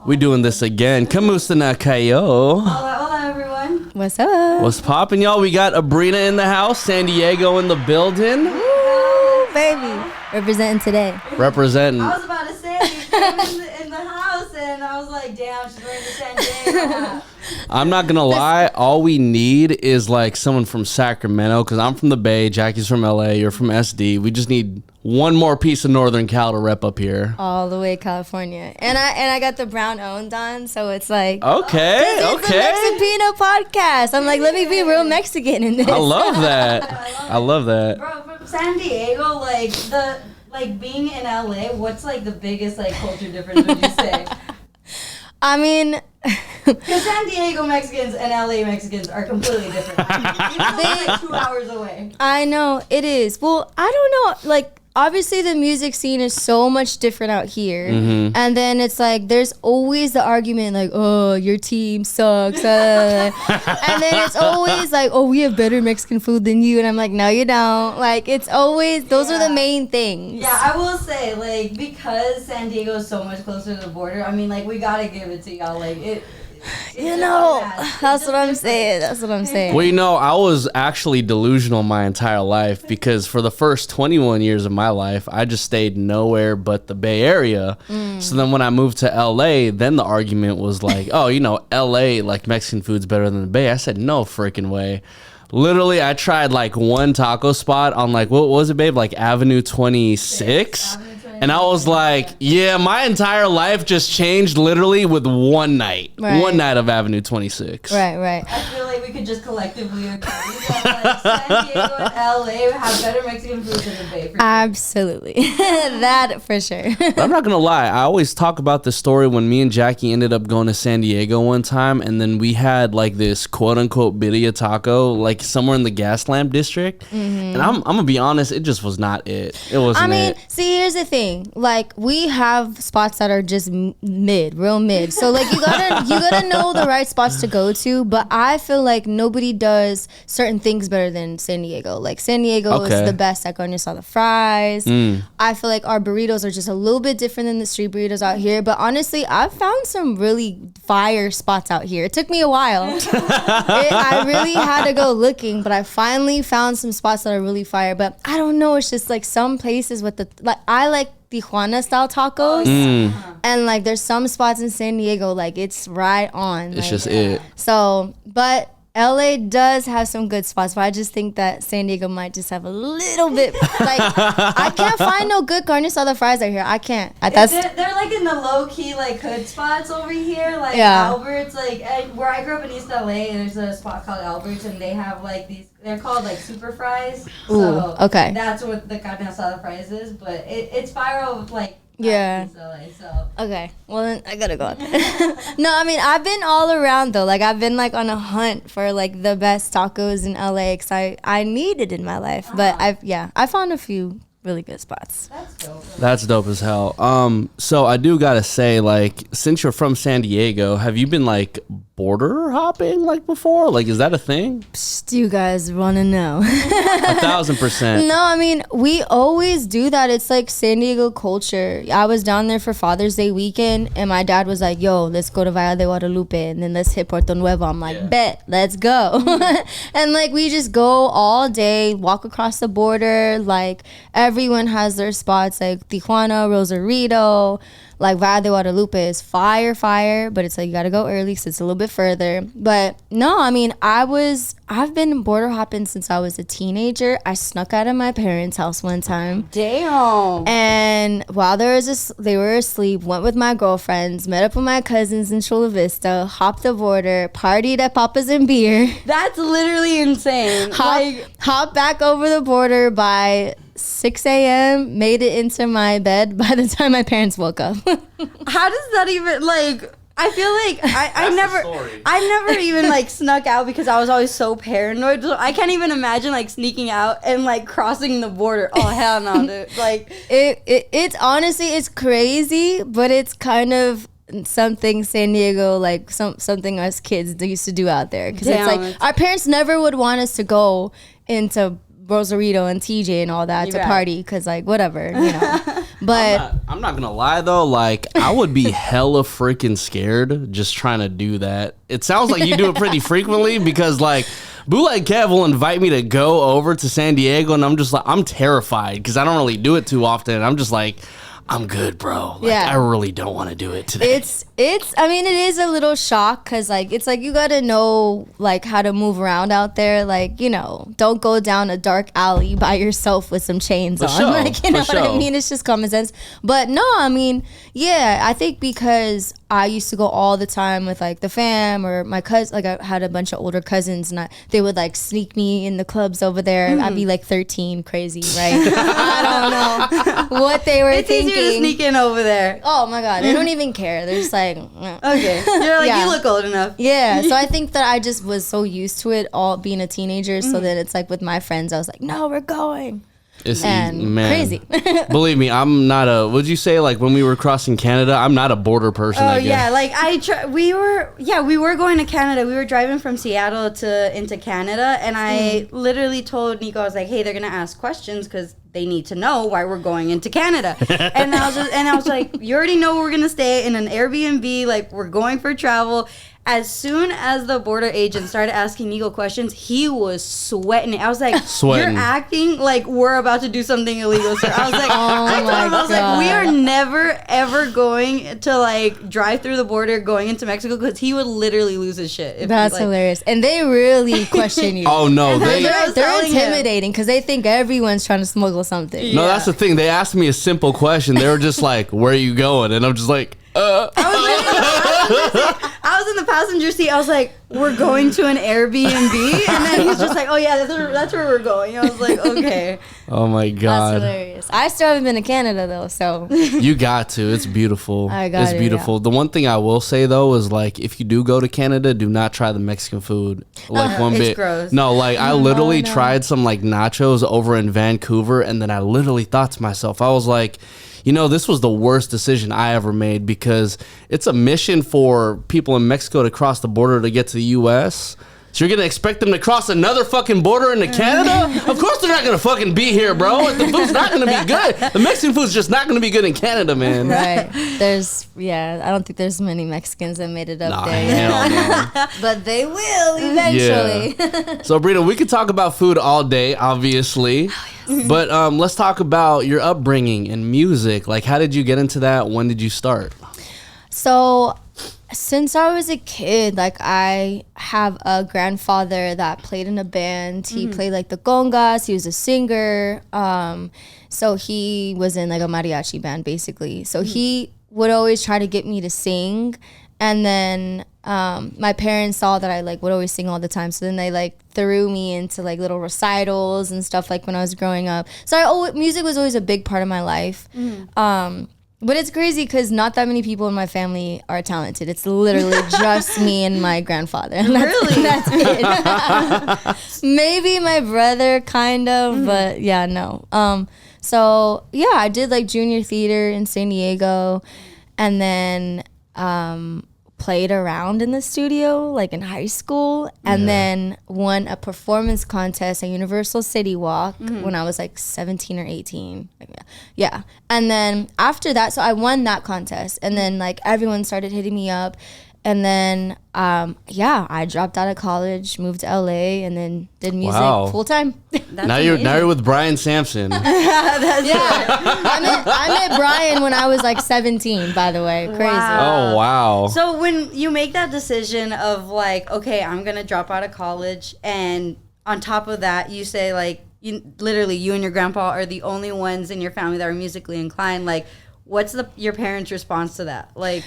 We doing this again. Kamusta na kayo? Hola, everyone. What's up? What's poppin', y'all? We got Abrina in the house, San Diego in the building. Woo, baby. Representing today. Representing. I was about to say, you came in the house, and I was like, damn, she's wearing the San Diego hat. I'm not gonna lie, all we need is like someone from Sacramento, because I'm from the Bay, Jackie's from LA, you're from SD. We just need one more piece of Northern Cal to rep up here. All the way California. And I got the brown owned on, so it's like Okay. It's a Mexipino podcast. I'm like, let me be real Mexican in this. I love that. I love that. Bro, from San Diego, like being in LA, what's like the biggest like culture difference would you say? I mean, because San Diego Mexicans and LA Mexicans are completely different. They're like 2 hours away. I know it is. Well, I don't know. Like, obviously, the music scene is so much different out here. Mm-hmm. And then it's like, there's always the argument, like, oh, your team sucks. And then it's always like, oh, we have better Mexican food than you. And I'm like, no, you don't. Like, it's always, those are the main things. Yeah, I will say, like, because San Diego is so much closer to the border, I mean, like, we gotta give it to y'all. Like, you know, that's what I'm saying. That's what I'm saying. Well, you know, I was actually delusional my entire life because for the first 21 years of my life, I just stayed nowhere but the Bay Area. So then when I moved to LA, then the argument was like, oh, you know, LA, like Mexican food's better than the Bay. I said, no freaking way. Literally, I tried like one taco spot on like, what was it, babe? Like Avenue 26. And I was like, yeah, my entire life just changed literally with one night. Right. One night of Avenue 26. Right. I feel like we could just collectively agree that like, San Diego and LA have better Mexican food than the Bay. Absolutely. That for sure. But I'm not going to lie. I always talk about this story when me and Jackie ended up going to San Diego one time. And then we had like this quote unquote birria taco, like somewhere in the Gaslamp district. And I'm going to be honest, it just was not it. It wasn't it. See, here's the thing. Like, we have spots that are just mid, real mid. So like you gotta know the right spots to go to. But I feel like nobody does certain things better than San Diego. Like San Diego is the best at carne asada fries. I feel like our burritos are just a little bit different than the street burritos out here. But honestly, I've found some really fire spots out here. It took me a while. I really had to go looking, but I finally found some spots that are really fire. But I don't know. It's just like some places with I like Tijuana style tacos, and like there's some spots in San Diego like it's right on. It's just it. So, but LA does have some good spots, but I just think that San Diego might just have a little bit. Like, I can't find no good carne asada fries out here. I can't. They're like in the low key like hood spots over here, like Albert's. Like where I grew up in East LA, and there's a spot called Albert's, and they have like these. They're called like super fries. So okay. That's what the carne asada fries is, but it's viral like. Yeah. East LA, so. Okay. Well, then I gotta go. No, I mean, I've been all around though. Like, I've been like on a hunt for like the best tacos in LA because I need it in my life. But I found a few really good spots. That's dope. That's dope as hell. So I do gotta say, like, since you're from San Diego, have you been like border hopping like before? Like, is that a thing? Psst, you guys want to know? 1,000%. No, I mean, we always do that. It's like San Diego culture. I was down there for Father's Day weekend, and my dad was like, yo, let's go to Valle de Guadalupe, and then let's hit Puerto Nuevo. I'm like, bet, let's go. And like, we just go all day, walk across the border. Like, everyone has their spots, like Tijuana, Rosarito. Like Valle de Guadalupe is fire, but it's like you gotta go early because it's a little bit further. But no, I mean, I've been border hopping since I was a teenager. I snuck out of my parents' house one time. Damn. And while they were asleep, went with my girlfriends, met up with my cousins in Chula Vista, hopped the border, partied at Papa's and Beer. That's literally insane. Hopped back over the border by 6 a.m., made it into my bed by the time my parents woke up. How does that even, like, I feel like I never even, like, snuck out because I was always so paranoid. So I can't even imagine, like, sneaking out and, like, crossing the border. Oh, hell no, dude. Like, it's honestly, it's crazy, but it's kind of something San Diego, like, something us kids used to do out there. Because it's like, our parents never would want us to go into Rosarito and TJ and all that to party because, like, whatever, you know. But I'm not gonna lie though, like I would be hella freaking scared just trying to do that. It sounds like you do it pretty frequently because like Bootleg Kev will invite me to go over to San Diego and I'm just like, I'm terrified because I don't really do it too often. I'm just like, I'm good, bro. Like, I really don't want to do it today. I mean, it is a little shock because, like, it's like you got to know, like, how to move around out there. Like, you know, don't go down a dark alley by yourself with some chains on. Sure, like, you know what I mean? It's just common sense. But no, I mean, yeah, I think because I used to go all the time with, like, the fam or my cousin. Like, I had a bunch of older cousins and they would, like, sneak me in the clubs over there. I'd be, like, 13, crazy, right? I don't know what they were thinking. It's easier to sneak in over there. Oh, my God. They don't even care. They're just like, okay. You're like, you look old enough. Yeah. So I think that I just was so used to it all being a teenager. So then it's like with my friends, I was like, no, we're going. It's crazy. Believe me, I'm not a. Would you say like when we were crossing Canada? I'm not a border person. Oh yeah, like we were going to Canada. We were driving from Seattle into Canada, and I literally told Nico, I was like, hey, they're gonna ask questions because they need to know why we're going into Canada. And I was like, you already know we're gonna stay in an Airbnb. Like we're going for travel. As soon as the border agent started asking Nico questions, he was sweating. I was like, you're acting like we're about to do something illegal, sir. I was like, I was like, we are never, ever going to like drive through the border going into Mexico because he would literally lose his shit. That's hilarious. And they really question you. Oh, no. They're intimidating because they think everyone's trying to smuggle something. Yeah. No, that's the thing. They asked me a simple question. They were just like, where are you going? And I'm just like, I was in the passenger seat. I was like, we're going to an Airbnb. And then he's just like, oh, yeah, that's where we're going. I was like, okay. Oh, my God. That's hilarious. I still haven't been to Canada, though, so. You got to. It's beautiful. It's beautiful. Yeah. The one thing I will say, though, is, like, if you do go to Canada, do not try the Mexican food. Like, one bit. Gross. No, like, I literally tried some, like, nachos over in Vancouver, and then I literally thought to myself, I was like, you know, this was the worst decision I ever made because it's a mission for people in Mexico to cross the border to get to the U.S., so you're going to expect them to cross another fucking border into Canada? Of course they're not going to fucking be here, bro. The food's not going to be good. The Mexican food's just not going to be good in Canada, man. Right. I don't think there's many Mexicans that made it up there. Hell no. But they will eventually. Yeah. So, Abrina, we could talk about food all day, obviously. But let's talk about your upbringing and music. Like, how did you get into that? When did you start? So, since I was a kid, like I have a grandfather that played in a band. He played like the congas. He was a singer. So he was in like a mariachi band basically. So he would always try to get me to sing. And then my parents saw that I like would always sing all the time. So then they like threw me into like little recitals and stuff like when I was growing up. So music was always a big part of my life. But it's crazy because not that many people in my family are talented. It's literally just me and my grandfather. And that's it. Maybe my brother, kind of, but yeah, no. So yeah, I did like junior theater in San Diego, and then played around in the studio like in high school, and then won a performance contest at Universal City Walk when I was like 17 or 18. Yeah. And then after that, so I won that contest, and then like everyone started hitting me up, and then I dropped out of college, moved to LA, and then did music full time. Now you're with Brian Sampson. I met Brian when I was like 17, by the way. Crazy. Oh, wow. So when you make that decision of like, okay, I'm going to drop out of college, and on top of that, you say like, you and your grandpa are the only ones in your family that are musically inclined. Like, what's your parents' response to that? Like,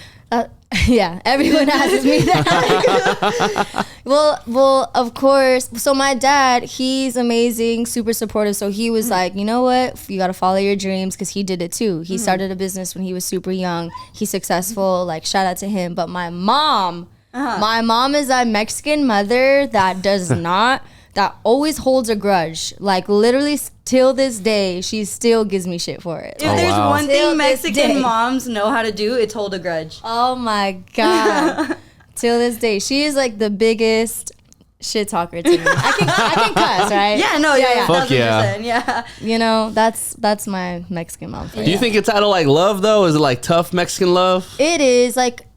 yeah, everyone asks me that. well, of course. So my dad, he's amazing, super supportive. So he was like, you know what? You got to follow your dreams, because he did it too. He started a business when he was super young. He's successful. Like, shout out to him. But my mom is a Mexican mother that does not. That always holds a grudge. Like, literally, till this day, she still gives me shit for it. If there's one thing Mexican moms know how to do, it's hold a grudge. Oh, my God. Till this day. She is, like, the biggest shit talker to me. I can cuss, right? Yeah, no, yeah. Fuck yeah. Yeah. You know, that's my Mexican mom. Do you think it's out of like love though? Is it like tough Mexican love? It is like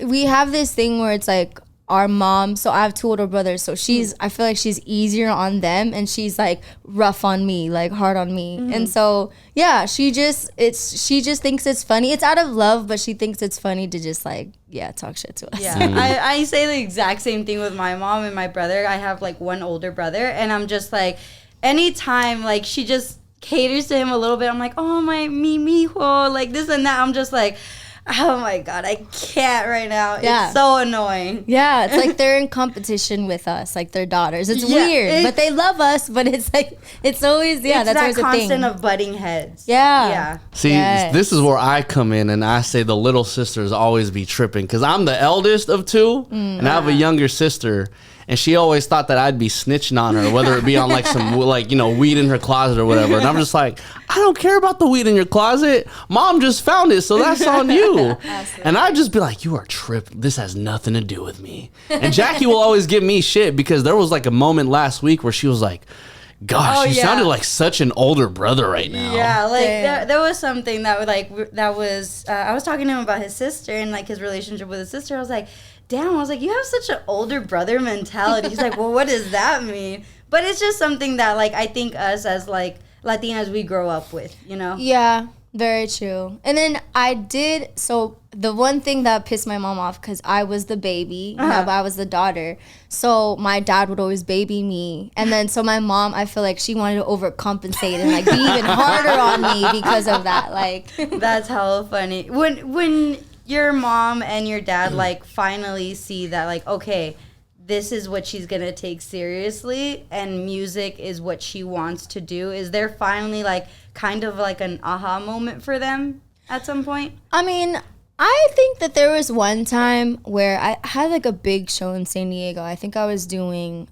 we have this thing where it's like our mom. So I have 2 older brothers. So I feel like she's easier on them, and she's like rough on me, like hard on me. And so yeah, she just thinks it's funny. It's out of love, but she thinks it's funny to just like talk shit to us. Yeah, I say the exact same thing with my mom and my brother. I have like one older brother, and I'm just like, anytime like she just caters to him a little bit, I'm like, oh my mijo, like this and that. I'm just like, oh my God, I can't right now. Yeah. It's so annoying. Yeah, it's like they're in competition with us, like their daughters. It's weird, but they love us. But it's like it's always that's that always a thing. constant of butting heads. Yeah. See, this is where I come in, and I say the little sisters always be tripping because I'm the eldest of 2, and I have a younger sister. And she always thought that I'd be snitching on her, whether it be on like some like, you know, weed in her closet or whatever. And I'm just like, I don't care about the weed in your closet. Mom just found it, so that's on you. And I'd just be like, you are tripping. This has nothing to do with me. And Jackie will always give me shit because there was like a moment last week where she was like, gosh, you sounded like such an older brother right now. Yeah, like there was something that was I was talking to him about his sister and like his relationship with his sister. I was like, damn, I was like, you have such an older brother mentality. He's like, well, what does that mean? But it's just something that, like, I think us as, like, Latinas, we grow up with, you know? Yeah, very true. And then so the one thing that pissed my mom off, because I was the baby, I was the daughter, so my dad would always baby me. And then, so my mom, I feel like she wanted to overcompensate and, like, be even harder on me because of that. Like, that's hella funny. When your mom and your dad like finally see that like, okay, this is what she's gonna take seriously and music is what she wants to do, is there finally like kind of like an aha moment for them at some point? I mean, I think that there was one time where I had like a big show in San Diego. I think I was doing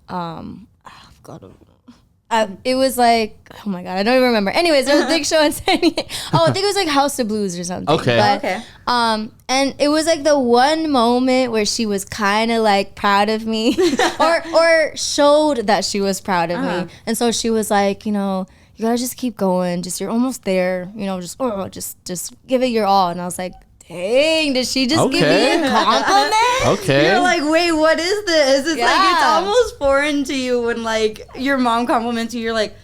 it was like, oh my God, I don't even remember. Anyways, there was a big show in San Diego. I think it was like House of Blues or something. Okay. And it was like the one moment where she was kind of like proud of me or showed that she was proud of me. And so she was like, you know, you gotta just keep going. You're almost there. You know, just give it your all. And I was like, dang, did she just give me a compliment? Okay. You're like, wait, what is this? It's like, it's almost foreign to you when like your mom compliments you. You're like,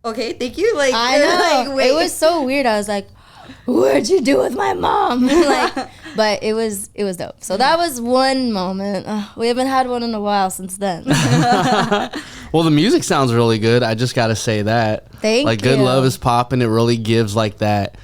okay, thank you. Like, I know. Like, wait. It was so weird. I was like, what'd you do with my mom? Like, but it was dope. So that was one moment. We haven't had one in a while since then. Well, the music sounds really good. I just gotta say that. Thank like, you. Good Love is popping. It really gives like that.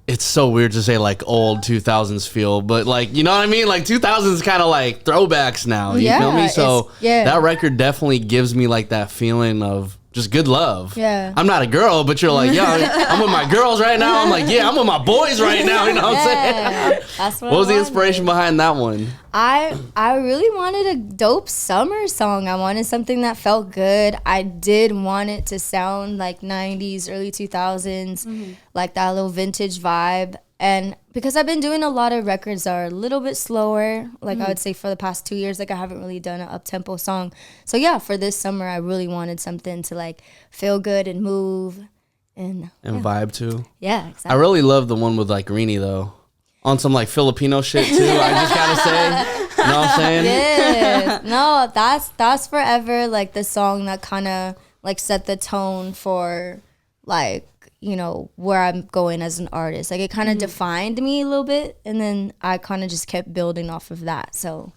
It's so weird to say like old 2000s feel, but like, you know what I mean? Like 2000s kind of like throwbacks now. You feel me? So that record definitely gives me like that feeling of just good love. Yeah. I'm not a girl, but you're like, yo, I'm with my girls right now. I'm like, yeah, I'm with my boys right now. You know what I'm saying? That's what was the inspiration behind that one? I really wanted a dope summer song. I wanted something that felt good. I did want it to sound like 90s, early 2000s, like that little vintage vibe. And because I've been doing a lot of records that are a little bit slower, like I would say for the past 2 years, like I haven't really done an up-tempo song. So yeah, for this summer, I really wanted something to like feel good and move and vibe too. Yeah, exactly. I really love the one with like Rini though. On some like Filipino shit too, I just gotta say. You know what I'm saying? Yes. No, that's forever like the song that kind of like set the tone for like, you know, where I'm going as an artist. Like it kind of defined me a little bit, and then I kind of just kept building off of that. So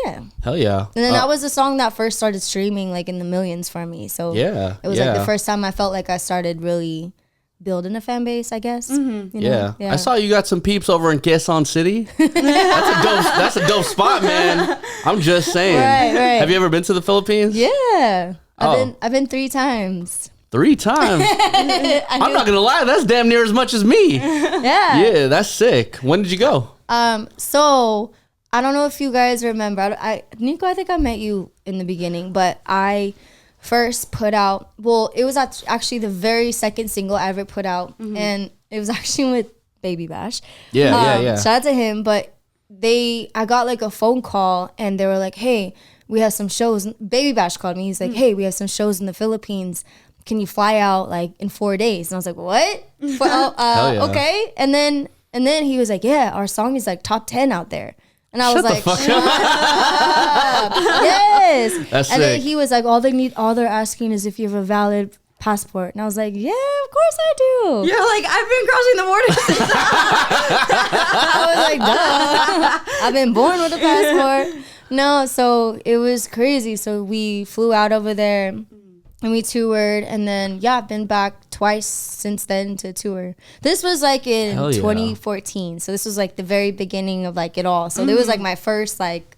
yeah. Hell yeah. And then that was the song that first started streaming like in the millions for me. So yeah, it was like the first time I felt like I started really building a fan base, I guess. You know? I saw you got some peeps over in Quezon City. That's a dope spot, man. I'm just saying. Right. Have you ever been to the Philippines? Yeah. I've been 3 times. 3 times? I'm not gonna lie, that's damn near as much as me. Yeah, that's sick. When did you go? So I don't know if you guys remember. Nico, I think I met you in the beginning, but I first put out, well, it was actually the very second single I ever put out, and it was actually with Baby Bash. Yeah. Shout out to him, but I got like a phone call and they were like, hey, we have some shows. Baby Bash called me. He's like, hey, we have some shows in the Philippines. Can you fly out like in 4 days? And I was like, what? Okay. And then he was like, yeah, our song is like top 10 out there. And I was like, shut up. Yes. That's and sick. then he was like, all they're asking is if you have a valid passport. And I was like, yeah, of course I do. You're like, I've been crossing the border since I was like, duh. I've been born with a passport. No, so it was crazy. So we flew out over there and we toured. And then, yeah, I've been back twice since then to tour. This was like in 2014. So this was like the very beginning of like it all. So it was like my first like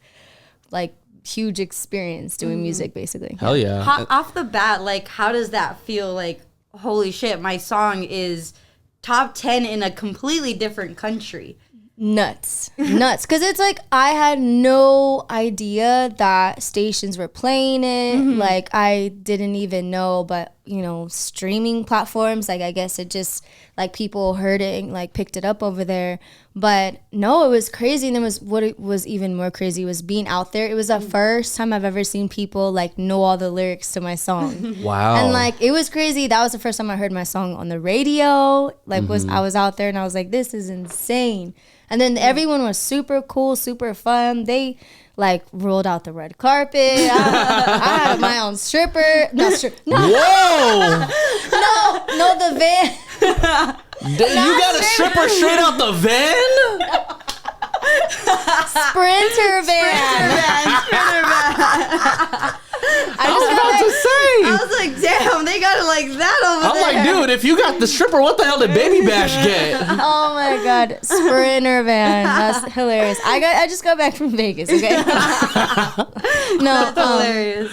huge experience doing music, basically. Hell yeah. Off the bat, like, how does that feel? Like, holy shit, my song is top 10 in a completely different country. Nuts. Because it's like I had no idea that stations were playing it. Like, I didn't even know, but you know, streaming platforms, like I guess it just like people heard it and like picked it up over there. But no, it was crazy. And then what it was even more crazy was being out there. It was the first time I've ever seen people like know all the lyrics to my song. Wow. And like it was crazy. That was the first time I heard my song on the radio. Like I was out there and I was like, this is insane. And then everyone was super cool, super fun. They like rolled out the red carpet. I had my own stripper. Whoa! No, the van. You got a stripper straight out the van? Sprinter van. I was like, damn, they got it like that over there. I'm like, dude, if you got the stripper, what the hell did Baby Bash get? Oh my God, Sprinter van. That's hilarious. I just got back from Vegas. Okay. No, That's hilarious.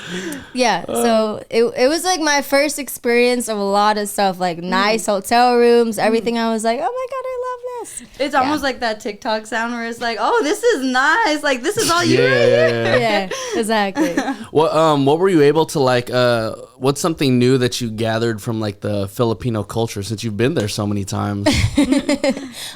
Yeah, so it was like my first experience of a lot of stuff, like nice hotel rooms, everything. I was like, oh my God, I love this. It's almost like that TikTok sound where it's like, oh, this is nice. Like, this is all you right here. Yeah, exactly. What were you able to like? What's something new that you gathered from like the Filipino culture since you've been there so many times?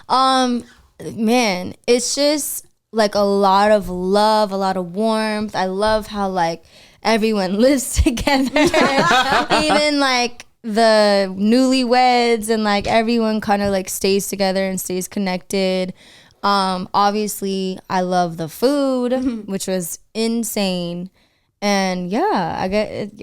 Man, it's just like a lot of love, a lot of warmth. I love how like everyone lives together, even like the newlyweds, and like everyone kind of like stays together and stays connected. Obviously I love the food, which was insane. And yeah,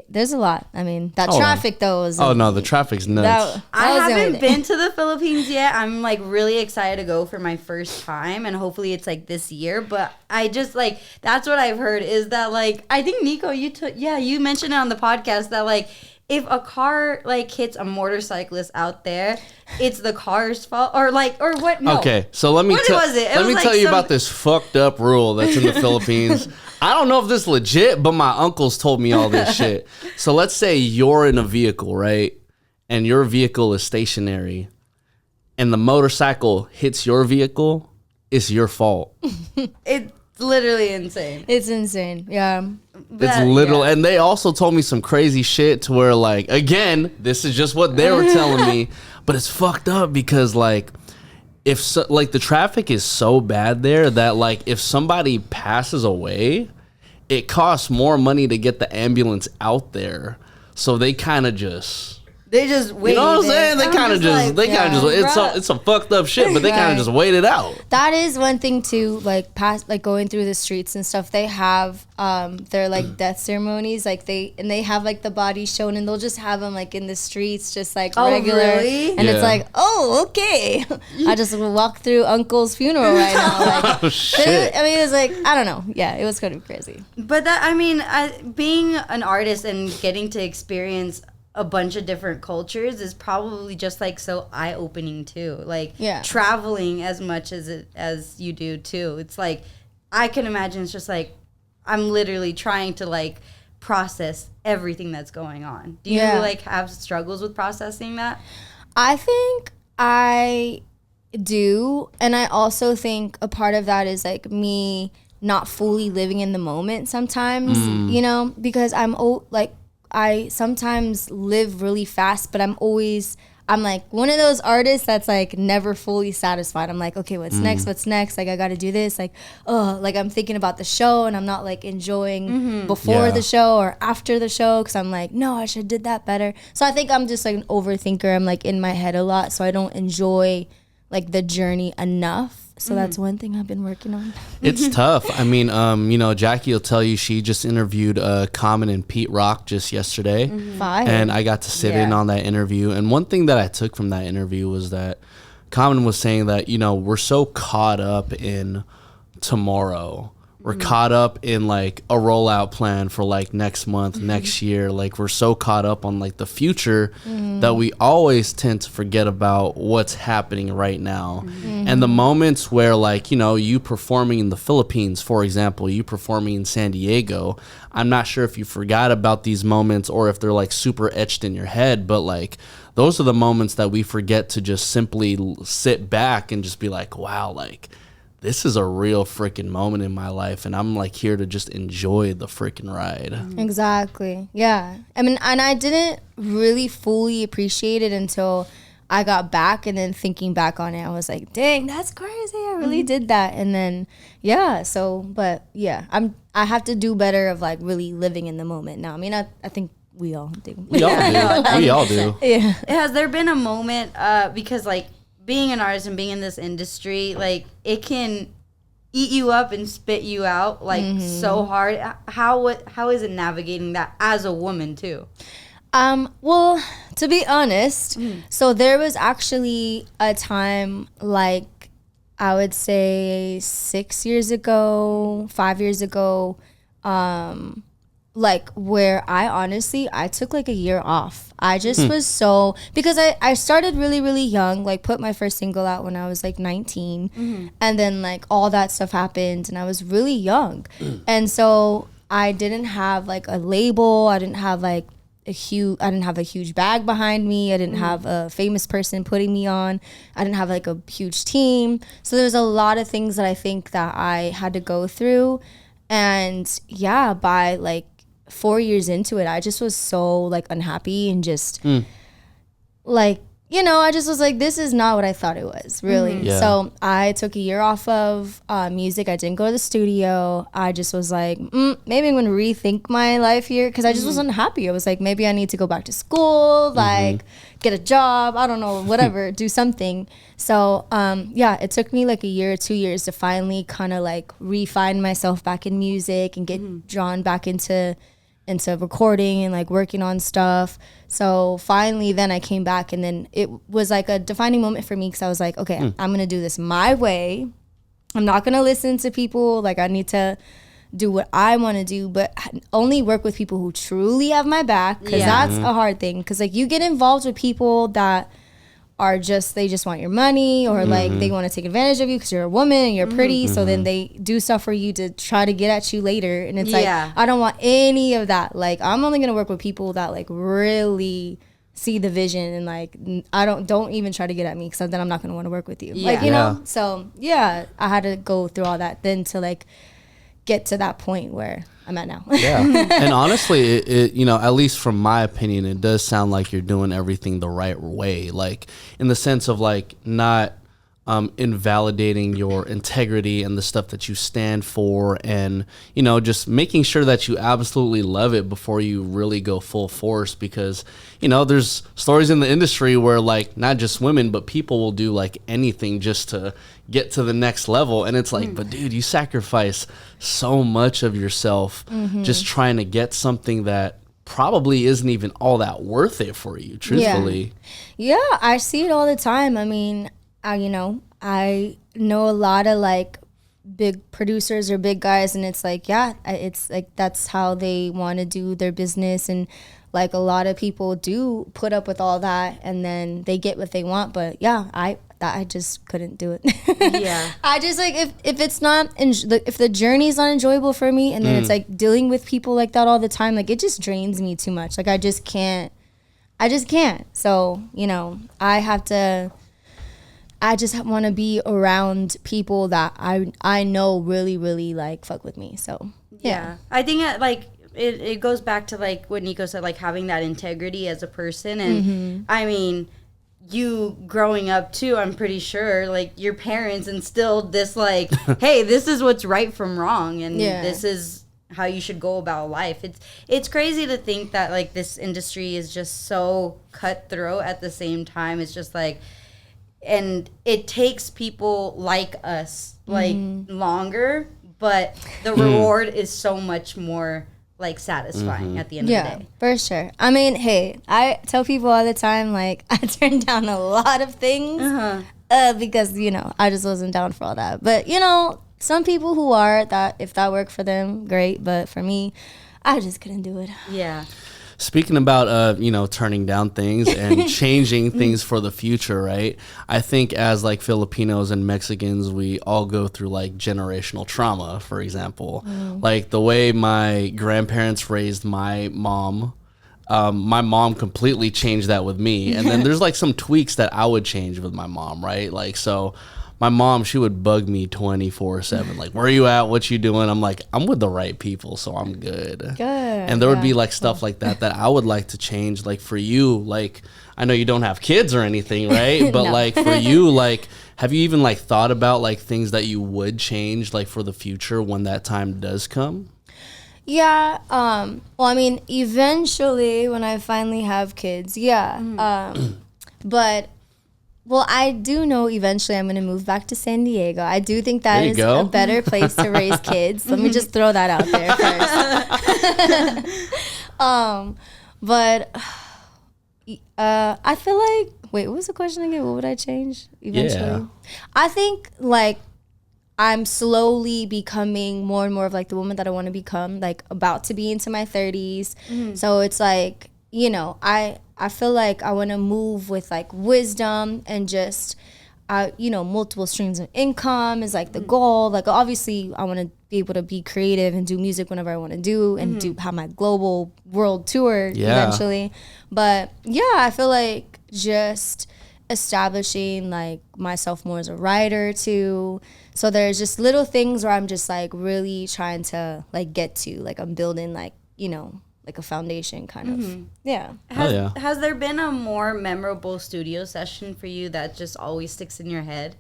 there's a lot. I mean, that traffic though is. Oh no, the traffic's nuts. I haven't been to the Philippines yet. I'm like really excited to go for my first time, and hopefully it's like this year. But I just like that's what I've heard is that like I think Nico, you mentioned it on the podcast that like if a car like hits a motorcyclist out there, it's the car's fault or what? No. Okay, so let me tell you about this fucked up rule that's in the Philippines. I don't know if this is legit, but my uncles told me all this shit. So let's say you're in a vehicle, right? And your vehicle is stationary and the motorcycle hits your vehicle, it's your fault. It's literally insane. It's insane. Yeah. It's literal. Yeah. And they also told me some crazy shit to where like, again, this is just what they were telling me, but it's fucked up because like, the traffic is so bad there that like if somebody passes away, it costs more money to get the ambulance out there. So they kind of just wait. You know what I'm saying? They kind of just it's some fucked up shit, but they kind of just wait it out. That is one thing too, like going through the streets and stuff. They have their like death ceremonies, like they have like the bodies shown, and they'll just have them like in the streets, just like regular. Really? And it's like, oh, okay. I just walked through Uncle's funeral right now. Like, oh shit! I mean, it was like I don't know. Yeah, it was kind of crazy. But that being an artist and getting to experience a bunch of different cultures is probably just like so eye-opening too. Like traveling as much as you do too. It's like I can imagine it's just like I'm literally trying to like process everything that's going on. Do you like have struggles with processing that? I think I do, and I also think a part of that is like me not fully living in the moment sometimes, you know, because I sometimes live really fast, but I'm like one of those artists that's like never fully satisfied. I'm like, okay, what's next? What's next? Like I got to do this. Like, oh, like I'm thinking about the show and I'm not like enjoying before the show or after the show because I'm like, no, I should have did that better. So I think I'm just like an overthinker. I'm like in my head a lot, so I don't enjoy like the journey enough. So that's one thing I've been working on. It's tough. I mean, you know, Jackie will tell you she just interviewed Common and Pete Rock just yesterday. Fire. And I got to sit in on that interview. And one thing that I took from that interview was that Common was saying that, you know, we're so caught up in tomorrow. We're caught up in like a rollout plan for like next month, next year. Like we're so caught up on like the future that we always tend to forget about what's happening right now. And the moments where like, you know, you performing in the Philippines, for example, you performing in San Diego, I'm not sure if you forgot about these moments or if they're like super etched in your head, but like those are the moments that we forget to just simply sit back and just be like, wow, like this is a real freaking moment in my life and I'm like here to just enjoy the freaking ride. Exactly. Yeah. I mean, and I didn't really fully appreciate it until I got back, and then thinking back on it, I was like, dang, that's crazy. I really did that. And then, yeah. So, but yeah, I have to do better of like really living in the moment now. I mean, I think we all do. We all do. We all do. Yeah. Has there been a moment, because like being an artist and being in this industry, like it can eat you up and spit you out like so hard. How is it navigating that as a woman too? Well, to be honest, so there was actually a time like I would say 6 years ago, 5 years ago, like where I took like a year off. I just was so, because I started really, really young, like put my first single out when I was like 19 and then like all that stuff happened and I was really young. And so I didn't have like a label. I didn't have like a huge bag behind me. I didn't have a famous person putting me on. I didn't have like a huge team. So there's a lot of things that I think that I had to go through. And yeah, by like 4 years into it, I just was so like unhappy and just like, you know, I just was like, this is not what I thought it was, really. Yeah. So I took a year off of music. I didn't go to the studio. I just was like, maybe I'm going to rethink my life here because I just was unhappy. I was like, maybe I need to go back to school, like get a job, I don't know, whatever, do something. So yeah, it took me like a year or 2 years to finally kind of like refine myself back in music and get drawn back into recording and like working on stuff. So finally then I came back and then it was like a defining moment for me because I was like, okay, I'm gonna do this my way. I'm not gonna listen to people. Like I need to do what I want to do, but only work with people who truly have my back because that's a hard thing. Because like you get involved with people that are they just want your money or like they want to take advantage of you because you're a woman and you're pretty. So then they do stuff for you to try to get at you later. And it's like, I don't want any of that. Like I'm only going to work with people that like really see the vision and like, I don't even try to get at me because then I'm not going to want to work with you. Like, you know? So yeah, I had to go through all that then to like get to that point where I'm at now. Yeah. And honestly, it you know, at least from my opinion, it does sound like you're doing everything the right way. Like in the sense of like not invalidating your integrity and the stuff that you stand for and, you know, just making sure that you absolutely love it before you really go full force because, you know, there's stories in the industry where like not just women, but people will do like anything just to get to the next level. And it's like, but dude, you sacrifice so much of yourself just trying to get something that probably isn't even all that worth it for you, truthfully. Yeah, I see it all the time. I mean, you know, I know a lot of like big producers or big guys and it's like, yeah, it's like that's how they want to do their business and like a lot of people do put up with all that and then they get what they want. But yeah, I just couldn't do it. Yeah. I just like if it's not if the journey's not enjoyable for me and then it's like dealing with people like that all the time, like it just drains me too much. Like I just can't. So, you know, I just want to be around people that I know really, really like fuck with me. So yeah. I think like it goes back to like what Nico said, like having that integrity as a person. And I mean, you growing up too, I'm pretty sure, like, your parents instilled this, like, hey, this is what's right from wrong, and this is how you should go about life. It's crazy to think that, like, this industry is just so cutthroat at the same time. It's just like, and it takes people like us, like, longer, but the reward is so much more, like, satisfying at the end of the day. For sure. I mean, hey, I tell people all the time, like, I turned down a lot of things because, you know, I just wasn't down for all that. But, you know, some people who are, that if that worked for them, great. But for me, I just couldn't do it. Yeah. Speaking about, you know, turning down things and changing things for the future, right? I think as, like, Filipinos and Mexicans, we all go through, like, generational trauma, for example. Like, the way my grandparents raised my mom completely changed that with me. And then there's, like, some tweaks that I would change with my mom, right? Like, so my mom, she would bug me 24/7. Like, where are you at? What you doing? I'm like, I'm with the right people, so I'm good. Good. And there would be, like, stuff like that I would like to change. Like, for you, like, I know you don't have kids or anything, right? But, like, for you, like, have you even, like, thought about, like, things that you would change, like, for the future when that time does come? Yeah. Well, I mean, eventually when I finally have kids, but... Well, I do know eventually I'm going to move back to San Diego. I do think that is a better place to raise kids. Let me just throw that out there first. But I feel like, wait, what was the question again? What would I change eventually? Yeah. I think, like, I'm slowly becoming more and more of, like, the woman that I want to become, like, about to be into my 30s. So it's like, you know, I feel like I want to move with, like, wisdom and just, you know, multiple streams of income is, like, the goal. Like, obviously, I want to be able to be creative and do music whenever I want to do and have my global world tour eventually. But, yeah, I feel like just establishing, like, myself more as a writer, too. So there's just little things where I'm just, like, really trying to, like, get to. Like, I'm building, like, you know, like a foundation kind of. Yeah. Has there been a more memorable studio session for you that just always sticks in your head?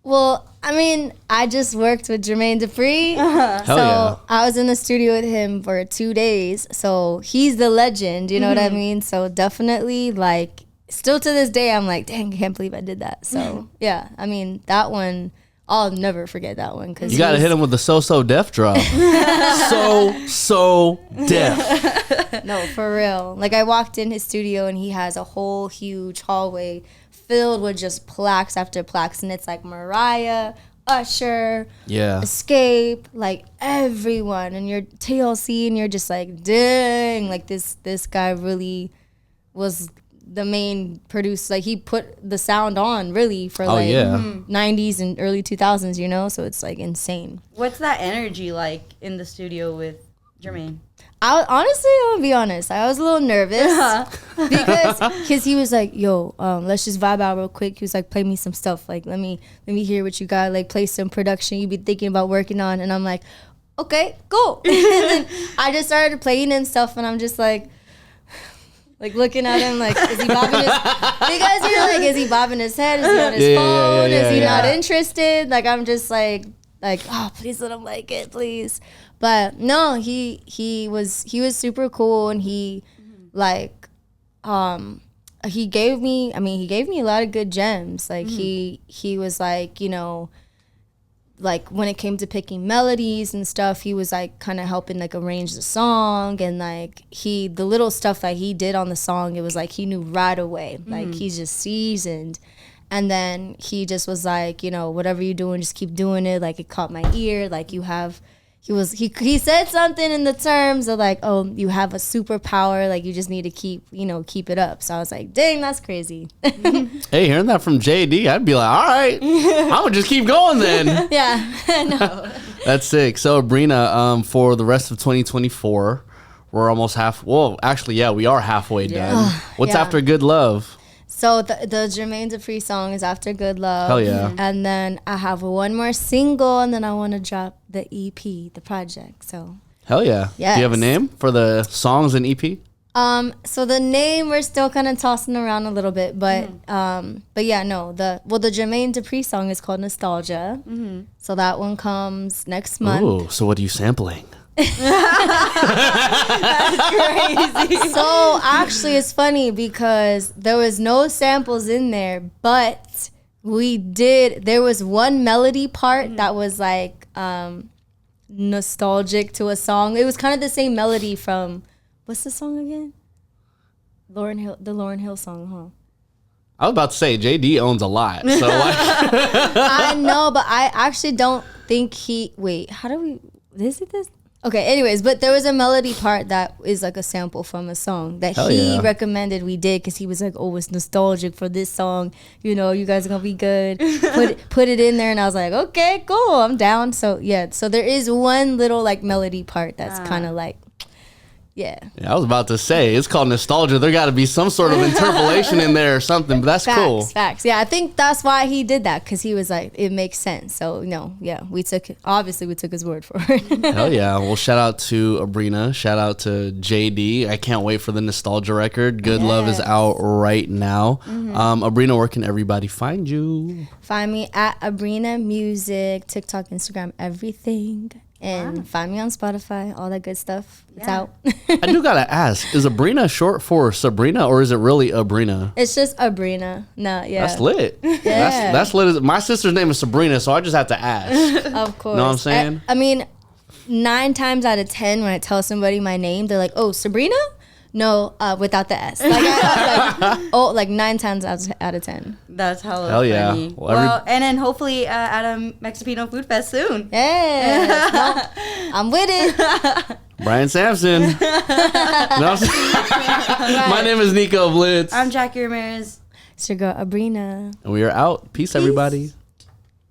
Well, I mean, I just worked with Jermaine Dupri. I was in the studio with him for 2 days. So he's the legend, you know what I mean? So definitely, like, still to this day, I'm like, dang, I can't believe I did that. So yeah, I mean, that one, I'll never forget that one. Cause you got to hit him with the so deaf drop. so deaf. No, for real. Like, I walked in his studio and he has a whole huge hallway filled with just plaques after plaques. And it's like Mariah, Usher, Escape, like everyone. And you're TLC and you're just like, dang, like this guy really was the main producer. Like, he put the sound on really for 90s and early 2000s, you know? So it's like insane. What's that energy like in the studio with Jermaine? I'll be honest, I was a little nervous because he was like, yo, let's just vibe out real quick. He was like, play me some stuff. Like, let me hear what you got. Like, play some production you be thinking about working on. And I'm like, okay, cool. And then I just started playing and stuff, and I'm just like looking at him, like, is he bobbing his? Because you're like, is he bobbing his head? Is he on his phone? Is he not interested? Like, I'm just like, oh, please let him like it, please. But no, he was super cool, and he like he gave me a lot of good gems. Like he was like, you know, like when it came to picking melodies and stuff, he was like kind of helping like arrange the song, and like the little stuff that he did on the song, it was like he knew right away. Like, he's just seasoned. And then he just was like, you know, whatever you're doing, just keep doing it. Like, it caught my ear. Like, he said something in the terms of like, oh, you have a superpower. Like, you just need to keep it up. So I was like, dang, that's crazy. Hey, hearing that from JD, I'd be like, all right, I'm gonna just keep going then. Yeah, no. That's sick. So, Abrina, for the rest of 2024, we're almost we are halfway done. What's after Good Love? So the Jermaine Dupri song is After Good Love. Hell yeah. And then I have one more single, and then I want to drop the EP, the project. So hell yeah. Yes. Do you have a name for the songs and EP? So the name we're still kind of tossing around a little bit, but yeah, no. The Jermaine Dupri song is called Nostalgia. So that one comes next month. Ooh, so what are you sampling? Crazy. So actually, it's funny because there was no samples in there, but there was one melody part that was like nostalgic to a song. It was kind of the same melody from, what's the song again? The Lauryn Hill song, huh? I was about to say JD owns a lot, so like I know, but I actually don't think is it this? Okay, anyways, but there was a melody part that is like a sample from a song that he recommended we did because he was like, oh, it's nostalgic for this song. You know, you guys are going to be good. Put it in there. And I was like, okay, cool. I'm down. So, yeah. So there is one little like melody part that's kind of like, yeah. I was about to say, it's called Nostalgia. There got to be some sort of interpolation in there or something, but that's cool. Facts. Yeah, I think that's why he did that, because he was like, it makes sense. So, we took his word for it. Hell yeah. Well, shout out to Abrina. Shout out to JD. I can't wait for the Nostalgia record. Good Love is out right now. Abrina, where can everybody find you? Find me at Abrina Music, TikTok, Instagram, everything. And find me on Spotify, all that good stuff. It's out. I do gotta ask, is Abrina short for Sabrina or is it really Abrina? It's just Abrina. No, yeah. That's lit. Yeah. That's lit. My sister's name is Sabrina, so I just have to ask. Of course. Know what I'm saying? I mean, 9 times out of 10 when I tell somebody my name, they're like, oh, Sabrina? No, without the S. Like 9 times out of 10. That's hella Hell yeah. funny. Well, and then hopefully at a Mexipino Food Fest soon. Yeah. I'm with it. Brian Sampson. No, my name is Nico Blitz. I'm Jackie Ramirez. It's your girl, Abrina. And we are out. Peace. Everybody.